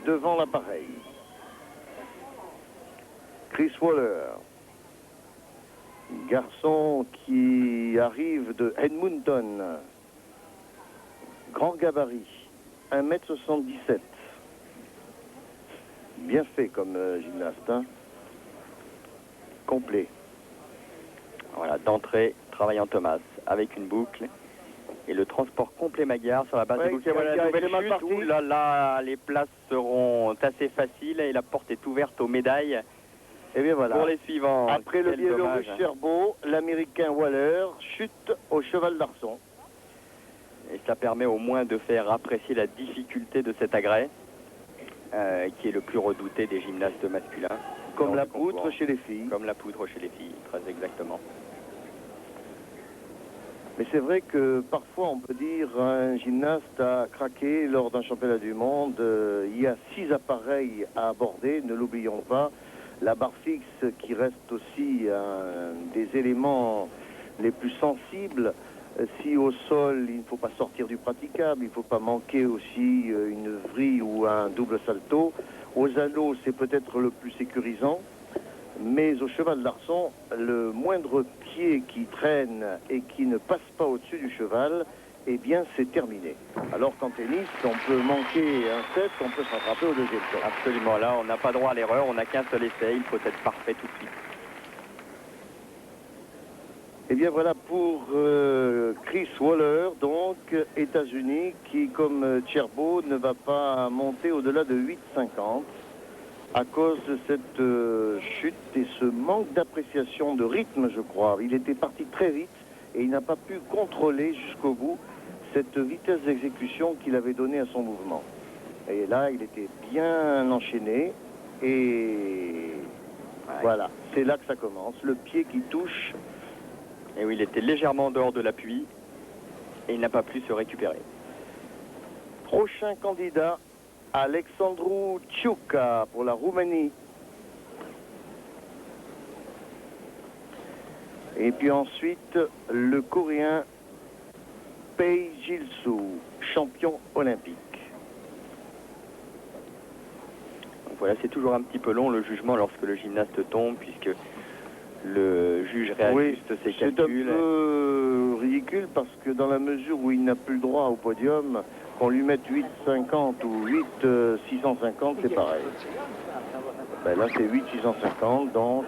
devant l'appareil. Chris Waller, garçon qui arrive de Edmonton, grand gabarit, 1m77. Bien fait comme gymnaste, hein. Complet. Voilà, d'entrée, travaillant Thomas, avec une boucle. Et le transport complet Magyar sur la base de boucle. Voilà la nouvelle chute où là, les places seront assez faciles et la porte est ouverte aux médailles. Et bien voilà. Pour les suivants. Après le Biélorusse Cherbo, l'Américain Waller chute au cheval d'Arçon. Et cela permet au moins de faire apprécier la difficulté de cet agrès, qui est le plus redouté des gymnastes masculins. Comme la poutre chez les filles. Comme la poutre chez les filles, très exactement. Mais c'est vrai que parfois on peut dire un gymnaste a craqué lors d'un championnat du monde. Il y a 6 appareils à aborder, ne l'oublions pas. La barre fixe qui reste aussi un des éléments les plus sensibles. Si au sol il ne faut pas sortir du praticable, il ne faut pas manquer aussi une vrille ou un double salto. Aux anneaux c'est peut-être le plus sécurisant. Mais au cheval d'Arçon, le moindre pied qui traîne et qui ne passe pas au-dessus du cheval, eh bien c'est terminé. Alors qu'en tennis, on peut manquer un set, on peut se rattraper au deuxième set. Absolument, là on n'a pas droit à l'erreur, on n'a qu'un seul essai, il faut être parfait tout de suite. Eh bien voilà pour Chris Waller, donc États-Unis, qui comme Cherbo ne va pas monter au-delà de 8,50. À cause de cette chute et ce manque d'appréciation de rythme, je crois. Il était parti très vite et il n'a pas pu contrôler jusqu'au bout cette vitesse d'exécution qu'il avait donnée à son mouvement. Et là, il était bien enchaîné et voilà, c'est là que ça commence. Le pied qui touche. Et oui, il était légèrement en dehors de l'appui et il n'a pas pu se récupérer. Prochain candidat, Alexandru Ciuca pour la Roumanie. Et puis ensuite, le Coréen Pei Jil-soo, champion olympique. Donc voilà, c'est toujours un petit peu long le jugement lorsque le gymnaste tombe, puisque le juge réajuste ses calculs. C'est un peu ridicule parce que dans la mesure où il n'a plus le droit au podium, qu'on lui mette 8,50 ou 8,650, c'est pareil. Ben là, c'est 8,650, donc...